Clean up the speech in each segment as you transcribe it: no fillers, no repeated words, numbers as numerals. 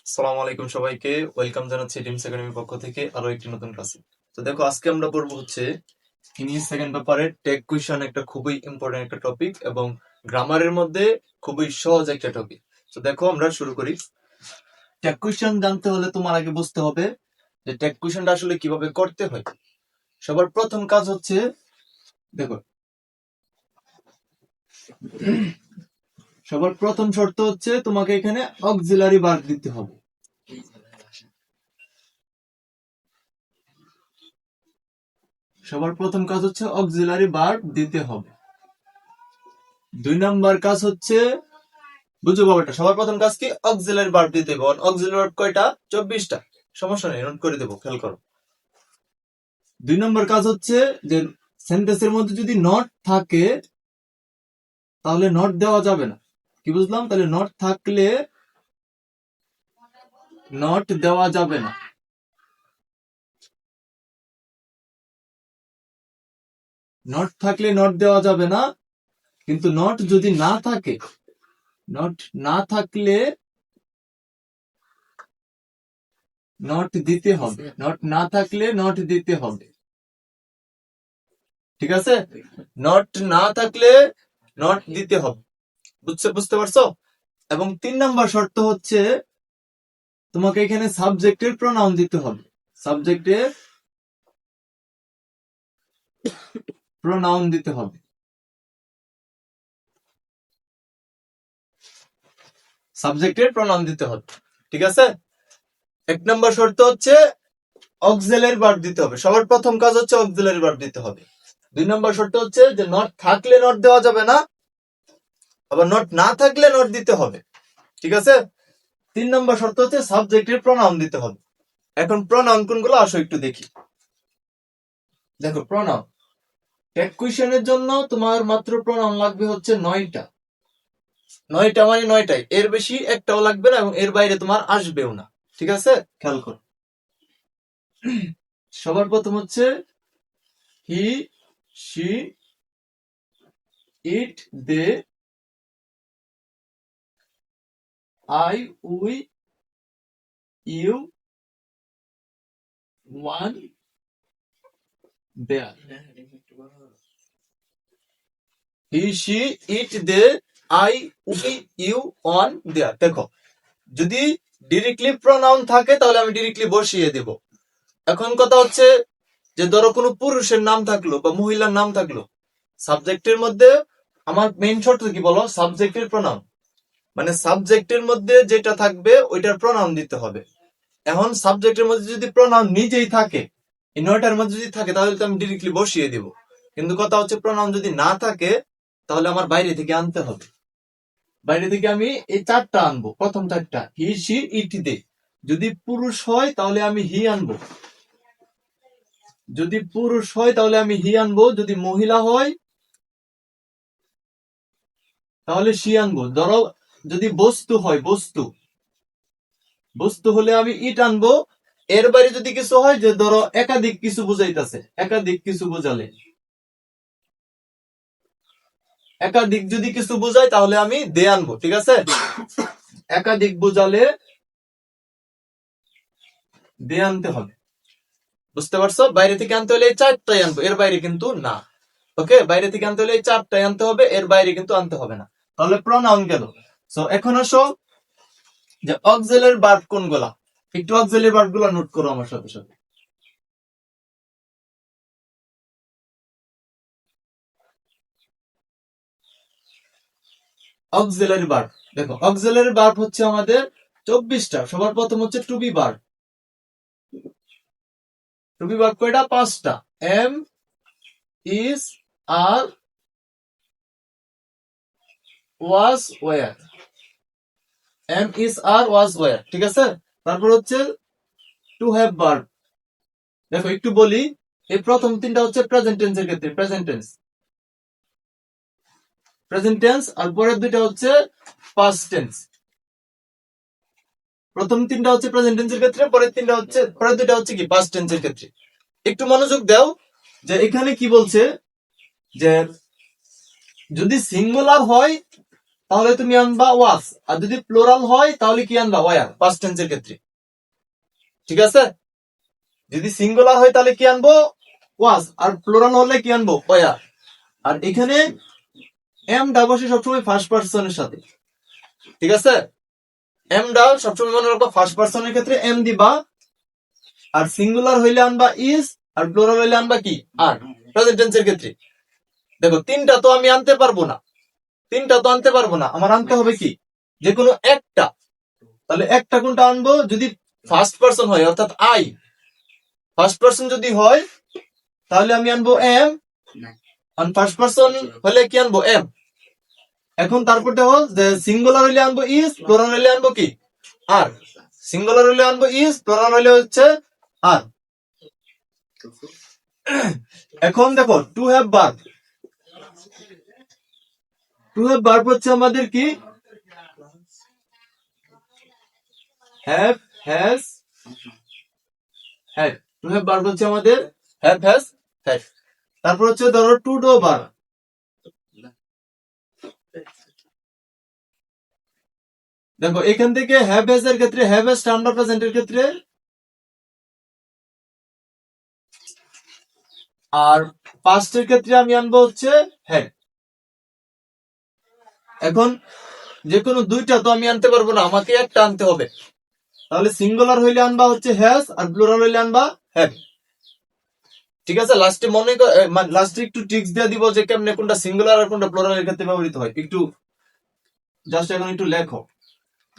আসসালামু আলাইকুম সবাইকে, ওয়েলকাম জানাচ্ছি টিমস একাডেমির পক্ষ থেকে আরো একটি নতুন ক্লাসে। তো দেখো, আজকে আমরা পড়বো হচ্ছে ইংলিশ সেকেন্ড পেপারে টেক কুইশন, একটা খুবই ইম্পর্টেন্ট একটা টপিক এবং গ্রামারের মধ্যে খুবই সহজ একটা টপিক। তো দেখো, আমরা শুরু করি। টেক কুইশন জানতে হলে তোমার আগে বুঝতে হবে যে টেক কুইশনটা আসলে কিভাবে করতে হয়। সবার প্রথম কাজ হচ্ছে, দেখো, সবার প্রথম শর্ত হচ্ছে তোমাকে এখানে অক্সিলারি ভার্ব দিতে হবে। সবার প্রথম কাজ হচ্ছে অক্সিলারি ভার্ব দিতে হবে। 2 নাম্বার কাজ হচ্ছে, বুঝো বাবাটা, সবার প্রথম কাজ কি? অক্সিলারি ভার্ব দিতে হবে। অক্সিলারি ভার্ব কয়টা? 24টা। সমস্যা নেই, নোট করে দেবো, খেয়াল করো। 2 নম্বর কাজ হচ্ছে যে সেন্টেন্সের মধ্যে যদি নট থাকে তাহলে নট দেওয়া যাবে না। কি বুঝলাম? তাহলে নট থাকলে নট দেওয়া যাবে না। নট থাকলে নট দেওয়া যাবে না, কিন্তু নট যদি না থাকে, নট না থাকলে নট দিতে হবে। নট না থাকলে নট দিতে হবে, ঠিক আছে? নট না থাকলে নট দিতে হবে, বুঝতে পারছো? এবং 3 নাম্বার শর্ত হচ্ছে তোমাকে এখানে সাবজেক্টের প্রোনাউন দিতে হবে। সাবজেক্টের প্রোনাউন দিতে হবে। সাবজেক্টের প্রোনাউন দিতে হবে, ঠিক আছে? 1 নাম্বার শর্ত হচ্ছে অক্সিলারি ভার্ব দিতে হবে। সবার প্রথম কাজ হচ্ছে অক্সিলারি ভার্ব দিতে হবে। 2 নাম্বার শর্ত হচ্ছে যে নট থাকলে নট দেওয়া যাবে না, আবার নট না থাকলে নট দিতে হবে, ঠিক আছে? 3 নাম্বার শর্ত হচ্ছে সাবজেক্টের প্রোনাউন দিতে হবে। এখন প্রোনাউন কোনগুলো আসো একটু দেখি। দেখো, প্রোনাউন টেক কুইশনের জন্য তোমার মাত্র প্রোনাউন লাগবে হচ্ছে 9টা। 9টা মানে 9টাই, এর বেশি একটাও লাগবে না এবং এর বাইরে তোমার আসবেও না, ঠিক আছে? খেয়াল করো। সবার প্রথম হচ্ছে he, she, it, they, I, we, you, one, there. He, she, it, they, I, we, you, one, there. দেখো, যদি ডিরেক্টলি প্রোনাউন থাকে তাহলে আমি ডিরেক্টলি বসিয়ে দেব। এখন কথা হচ্ছে যে ধরো কোনো পুরুষের নাম থাকলো বা মহিলার নাম থাকলো, সাবজেক্টের মধ্যে আমার মেইন শর্ত কি বলো? সাবজেক্টের প্রোনাউন, মানে সাবজেক্টের মধ্যে যেটা থাকবে ওইটার প্রোনাউন দিতে হবে। এখন সাবজেক্টের মধ্যে যদি প্রোনাউন নিজেই থাকে, এই 9টার মধ্যে যদি থাকে, তাহলে তো আমি ডিরেক্টলি বসিয়ে দেব। কিন্তু কথা হচ্ছে প্রোনাউন যদি না থাকে তাহলে আমার বাইরে থেকে আনতে হবে। বাইরে থেকে আমি এই 4টা আনবো। প্রথম 4টা হি, শি, ইট, দে। যদি পুরুষ হয় তাহলে আমি হি আনবো, যদি পুরুষ হয় তাহলে আমি হি আনবো, যদি মহিলা হয় তাহলে শি আনবো। ধরো যদি বস্তু হয়, বস্তু হলে আমি ইট আনবো। এর বাইরে যদি কিছু হয়, যে ধরো একাধিক কিছু বুঝাইতেছে, একাধিক কিছু বুঝালে, একাধিক যদি কিছু বুঝায় তাহলে আমি দে আনবো, ঠিক আছে? একাধিক বুঝালে দে আনতে হবে, বুঝতে পারছো? বাইরে থেকে আনতে হলে এই 4টাই আনবো, এর বাইরে কিন্তু না। ওকে, বাইরে থেকে আনতে হলে এই 4টাই আনতে হবে, এর বাইরে কিন্তু আনতে হবে না। তাহলে প্রোনাউন গেল। সো এখন আসো যে অক্সিলারি ভার্ব কোনগুলা, একটু অক্সিলারি ভার্ব গুলা নোট করো আমার সাথে সাথে। অক্সিলারি ভার্ব, দেখো অক্সিলারি ভার্ব হচ্ছে আমাদের 24টা। সবার প্রথম হচ্ছে to be verb. To be verb কয়টা? 5টা। Am, is, are, was, were. Am, is, are, was, were, ঠিক আছে? তারপর হচ্ছে টু হ্যাভ ভার্ব। দেখো একটু বলি, এই প্রথম 3টা হচ্ছে প্রেজেন্ট টেন্সের ক্ষেত্রে, প্রেজেন্ট টেন্স, প্রেজেন্ট টেন্স। আর পরের 2টা হচ্ছে পাস্ট টেন্স। প্রথম 3টা হচ্ছে প্রেজেন্ট টেন্সের ক্ষেত্রে, পরের 2টা হচ্ছে কি? পাস্ট টেন্সের ক্ষেত্রে। একটু মনোযোগ দাও যে এখানে কি বলছে, যে যদি সিঙ্গুলার হয় তাহলে তুমি আনবা ওয়াজ, আর যদি প্লোরাল হয় তাহলে কি আনবা ওয়ার, পাস্ট টেন্সের ক্ষেত্রে। ঠিক আছে, যদি সিঙ্গুলার হয় তাহলে কি আনবো ওয়াজ, আর প্লোরাল হলে কি আনবো ওয়ার। আর এখানে এম ডা বসে সবসময় ফার্স্ট পার্সনের সাথে। ঠিক আছে, এম ডা সবসময় মনে রাখবা ফার্স্ট পার্সনের ক্ষেত্রে এম দিবা, আর সিঙ্গুলার হইলে আনবা ইজ, আর প্লোরাল হইলে আনবা কি আর, প্রেজেন্ট টেন্সের ক্ষেত্রে। দেখো তিনটা তো আমি আনতে পারবো না, আমার আনতে হবে কি যে কোনো একটা। তাহলে একটা কোনটা আনবো, যদি ফার্স্ট পার্সন হয় অর্থাৎ আই, ফার্স্ট পার্সন যদি হয় তাহলে আমি আনবো এম, আর ফার্স্ট পার্সন হলে কি আনবো এম। এখন তারপর দেখো যে সিঙ্গুলার হইলে আনবো ইজ, প্লুরাল হইলে আনবো কি আর। সিঙ্গুলার হইলে আনবো ইজ, প্লুরাল হইলে হচ্ছে আর। এখন দেখো to have verb, to have verb হচ্ছে আমাদের কি have, has, had. To have verb হচ্ছে আমাদের হ্যাভ, হ্যাজ, হ্যাড। তারপর হচ্ছে ধরো টু ডু ভার্ব, দেখো এখান থেকে হ্যাভ হ্যাজ এর ক্ষেত্রে হ্যাভ হ্যাজ আমরা প্রেজেন্টের ক্ষেত্রে, আর পাস্টের ক্ষেত্রে আমি আনবো হচ্ছে হ্যাড। এখন যে কোনো দুইটা তো আমি আনতে পারবো না, আমাকে একটা আনতে হবে। তাহলে সিঙ্গুলার হইলে আনবা হচ্ছে হ্যাজ, আর প্লুরাল হইলে আনবা হ্যাভ। ঠিক আছে, লাস্টে লাস্টে একটু ট্রিক্স দিয়ে দিব যে কেমনে কোনটা সিঙ্গুলার আর কোনটা প্লুরালের ক্ষেত্রে ব্যবহৃত হয়। একটু জাস্ট এখন একটু লেখো,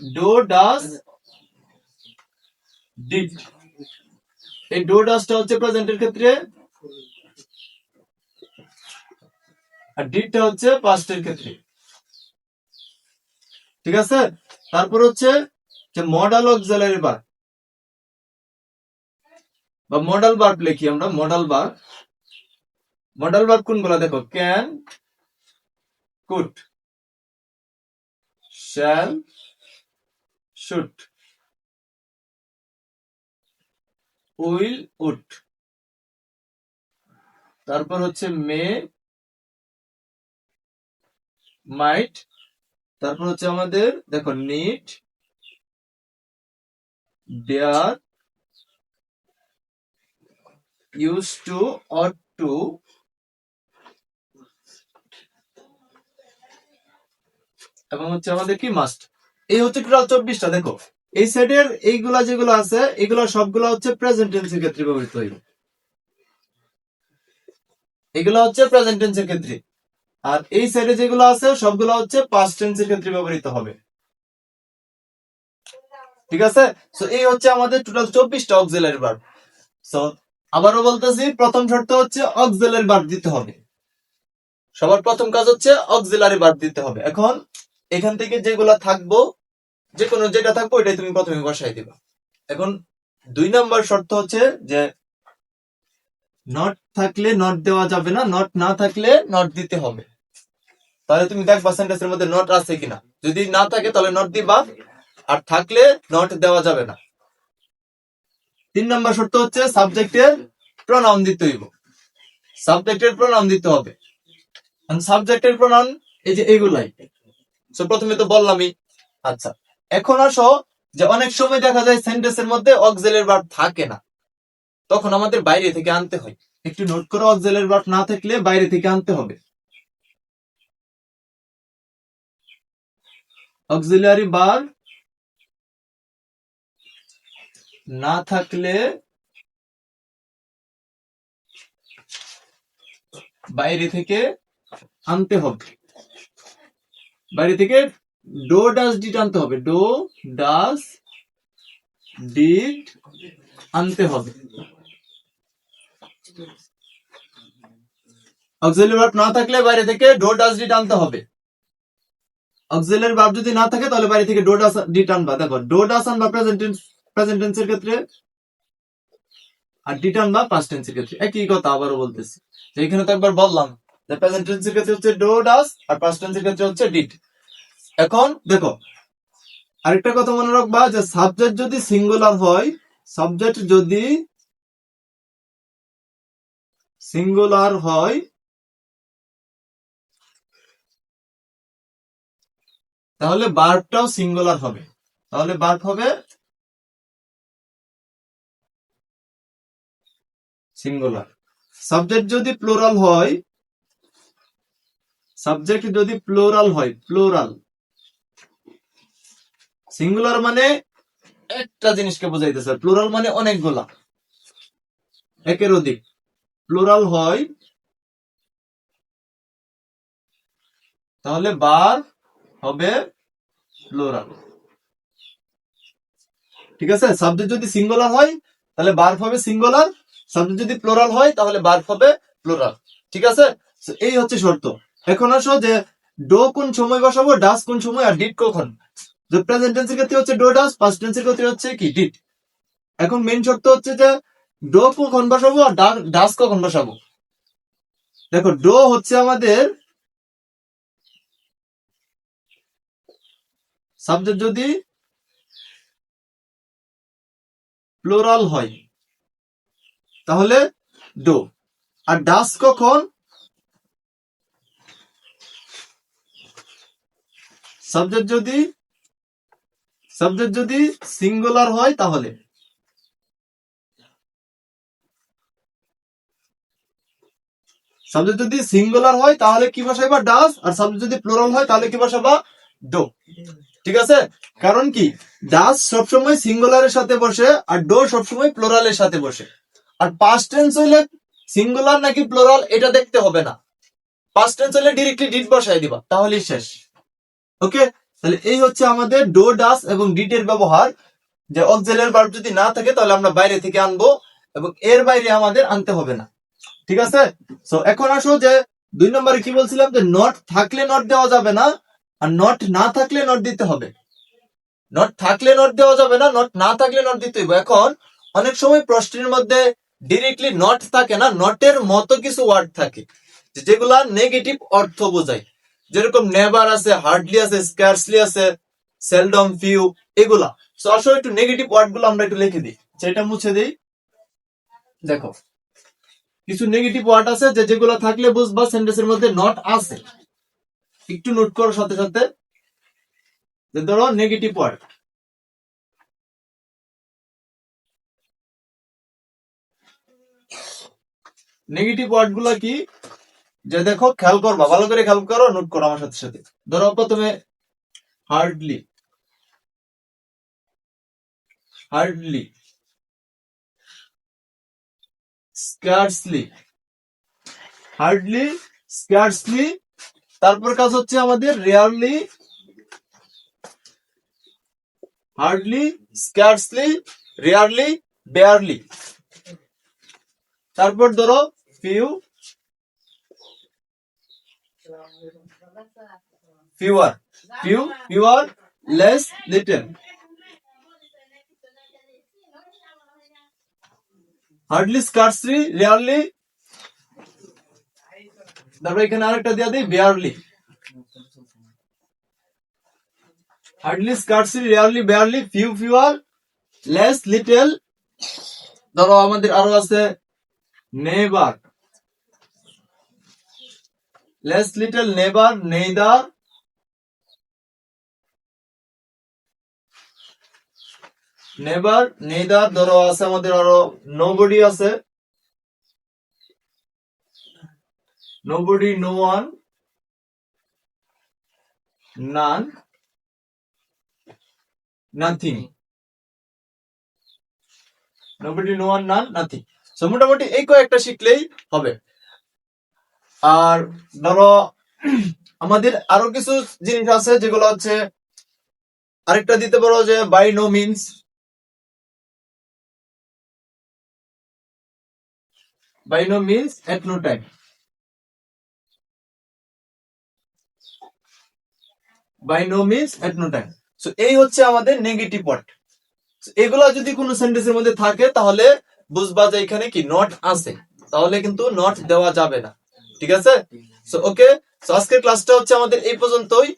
ডো ডাস ডিড। এই ডো ডাসটা হচ্ছে প্রেজেন্টের ক্ষেত্রে, আর ডিডটা হচ্ছে পাস্টের ক্ষেত্রে। ঠিক আছে, তারপর হচ্ছে যে মডাল অক্সিলারি ভার্ব বা মডাল ভার্ব লিখি আমরা, মডাল ভার্ব। মডাল ভার্ব কোনগুলো দেখো, can, could, shall, should, will, would. তারপর হচ্ছে মে, মাইট। তারপর হচ্ছে আমাদের দেখো need, dare, use to, ought to, এবং হচ্ছে আমাদের কি মাস্ট। এই হচ্ছে টোটাল 24টা। দেখো এই সেটের এইগুলা যেগুলো আছে এগুলা সবগুলা হচ্ছে প্রেজেন্ট টেন্সের ক্ষেত্রে ব্যবহৃত হইবে, এগুলা হচ্ছে প্রেজেন্ট টেন্সের ক্ষেত্রে। আর এই সাইডে যেগুলো আছে সবগুলো হচ্ছে পাস্ট টেন্সের ক্ষেত্রে ব্যবহৃত হবে। ঠিক আছে, সো এই হচ্ছে আমাদের টোটাল 24টা অক্সিলারি ভার্ব। সো আবারও বলতেছি, প্রথম শর্ত হচ্ছে অক্সিলারি ভার্ব দিতে হবে। সবার প্রথম কাজ হচ্ছে অক্সিলারি ভার্ব দিতে হবে। এখন এখান থেকে যেগুলা থাকবো, যে কোনো যেটা থাকবো এটাই তুমি প্রথমে বসাই দিবা। এখন 2 নম্বর শর্ত হচ্ছে যে নট থাকলে নট দেওয়া যাবে না, নট না থাকলে নট দিতে হবে। তাহলে তুমি দেখবা সেন্টেন্সের মধ্যে নট আছে কিনা, যদি না থাকে তাহলে নট দিবা, আর থাকলে নট দেওয়া যাবে না। 3 নম্বর শর্ত হচ্ছে সাবজেক্টের প্রোনাউন দিতে হইব, সাবজেক্টের প্রোনাউন দিতে হবে। সাবজেক্টের প্রোনাউন এই যে এগুলাই, সো প্রথমে তো বললামই। আচ্ছা, এখন আসো যে অনেক সময় দেখা যায় সেন্টেন্সের মধ্যে অক্সিলারি ভার্ব থাকে না, তখন আমাদের বাইরে থেকে আনতে হয়। একটু নোট করো, অক্সিলারি ভার্ব না থাকলে বাইরে থেকে আনতে হবে। অক্সিলারি ভার্ব না থাকলে বাইরে থেকে আনতে হবে। বাইরে থেকে ডো ডাস ডিড আনতে হবে, ডো ডাস ডিড আনতে হবে। অক্সিলারি ভার্ব না থাকলে বাইরে থেকে ডো ডাস ডিড আনতে হবে। অক্সিলারি ভার্ব যদি না থাকে তাহলে বাইরে থেকে ডো ডাস ডিড আনবা। দেখো ডো ডাস আনবা প্রেজেন্ট টেন্সের ক্ষেত্রে, আর ডিড আনবা পাস্ট টেন্সের ক্ষেত্রে। একই কথা আবারও বলতেছি, এখানে তো একবার বললাম যে প্রেজেন্ট টেন্সের ক্ষেত্রে হচ্ছে ডো ডাস, আর পাস্ট টেন্সের ক্ষেত্রে হচ্ছে ডিড। এখন দেখো আরেকটা কথা মনে রাখবা, যে সাবজেক্ট যদি সিঙ্গুলার হয়, সাবজেক্ট যদি সিঙ্গুলার হয় তাহলে ভার্বটাও সিঙ্গুলার হবে। তাহলে ভার্ব হবে সিঙ্গুলার। সাবজেক্ট যদি প্লুরাল হয়, সাবজেক্ট যদি প্লুরাল হয়, প্লুরাল, সিঙ্গুলার মানে একটা জিনিসকে বোঝাইতেছে, প্লুরাল মানে অনেকগুলা, একের অধিক। প্লুরাল হয় তাহলে ভার্ব হবে প্লুরাল। ঠিক আছে, সাবজেক্ট যদি সিঙ্গুলার হয় তাহলে ভার্ব হবে সিঙ্গুলার, সাবজেক্ট যদি প্লুরাল হয় তাহলে ভার্ব হবে প্লুরাল। ঠিক আছে, এই হচ্ছে শর্ত। এখন আসো যে ডো কোন সময় বসাবো, ডাস কোন সময়, আর ডিড কখন। যে প্রেজেন্ট টেন্সের ক্ষেত্রে হচ্ছে ডো ডাস, পাস্ট টেন্সের ক্ষেত্রে হচ্ছে কি ডিড। এখন মেইন শর্ত হচ্ছে যে ডো কখন বসাবো আর ডাস কখন বসাবো। দেখো ডো হচ্ছে আমাদের সাবজেক্ট যদি প্লুরাল হয় তাহলে ডো, আর ডাস কখন, সাবজেক্ট যদি সিঙ্গুলার হয় তাহলে। সাবজেক্ট যদি সিঙ্গুলার হয় তাহলে কি বসাইবা, ডাস, আর সাবজেক্ট যদি প্লুরাল হয় তাহলে কি বসাবা, ডো। ঠিক আছে, কারণ কি ডাস সবসময় সিঙ্গুলারের সাথে বসে আর ডো সবসময় প্লুরালের সাথে বসে। আর পাস্ট টেন্স হইলে সিঙ্গুলার নাকি প্লুরাল এটা দেখতে হবে না, পাস্ট টেন্স হলে ডিরেক্টলি ডিড বসাই দিবা তাহলেই শেষ। ওকে, তাহলে এই হচ্ছে আমাদের ডো ডাস এবং ডিড এর ব্যবহার। যে অক্সিলারি ভার্ব যদি না থাকে তাহলে আমরা বাইরে থেকে আনবো এবং এর বাইরে আমাদের আনতে হবে না। ঠিক আছে, সো এখন আসো যে 2 নম্বরে কি বলছিলাম, যে নট থাকলে নট দেওয়া যাবে না, আর নট না থাকলে নট দিতে হবে। নট থাকলে নট দেওয়া যাবে না, নট না থাকলে নট দিতে হবে। এখন অনেক সময় প্রশ্নের মধ্যে ডিরেক্টলি নট থাকে না, নটের মতো কিছু ওয়ার্ড থাকে যেগুলা নেগেটিভ অর্থ বোঝায়, যেরকম নেভার আছে, হার্ডলি আছে, স্কার্সলি আছে, সেলডম, ফিউ, এগুলা। সো আসলে একটু নেগেটিভ ওয়ার্ড গুলো আমরা একটু লিখে দিই, সেটা মুছে দিই। দেখো কিছু নেগেটিভ ওয়ার্ড আছে যেগুলো থাকলে বুঝবা সেন্টেন্সের মধ্যে নট আছে। একটু নোট করো সাথে সাথে, যে ধরো নেগেটিভ ওয়ার্ড। নেগেটিভ ওয়ার্ড গুলা কি, যে দেখো খেয়াল করবা, ভালো করে খেয়াল করো, নোট করো আমার সাথে সাথে। ধরো প্রথমে hardly, hardly, scarcely, hardly, scarcely, তারপর কাজ হচ্ছে আমাদের rarely, hardly, scarcely, rarely, barely. তারপর ধরো few, fewer, fewer, less, little. Hardly, scarcely, rarely, তারপর এখানে আরেকটা দিয়ে দিই, barely. Hardly, scarcely, rarely, barely, few, fewer, less, little. ধরো আমাদের আরো আছে never, less, little, never, neither, never, neither. ধরো আছে আমাদের আরো নোবডি আছে, নোবডি, নো ওয়ান, নান, নাথিং। নোবডি, নো ওয়ান, নান, নাথিং। সো মোটামুটি এই কয়েকটা শিখলেই হবে। আর ধরো আমাদের আরো কিছু জিনিস আছে যেগুলো হচ্ছে, আরেকটা দিতে পারো যে by no means, by no means, at no time, by no means, at no time. So এই হচ্ছে আমাদের নেগেটিভ ওয়ার্ড। এগুলা যদি কোনো সেন্টেন্সের মধ্যে থাকে তাহলে বুঝবা যে এখানে কি নট আছে, তাহলে কিন্তু নট দেওয়া যাবে না। ঠিক আছে, সো ওকে, সো আজকের ক্লাসটা হচ্ছে আমাদের এই পর্যন্তই।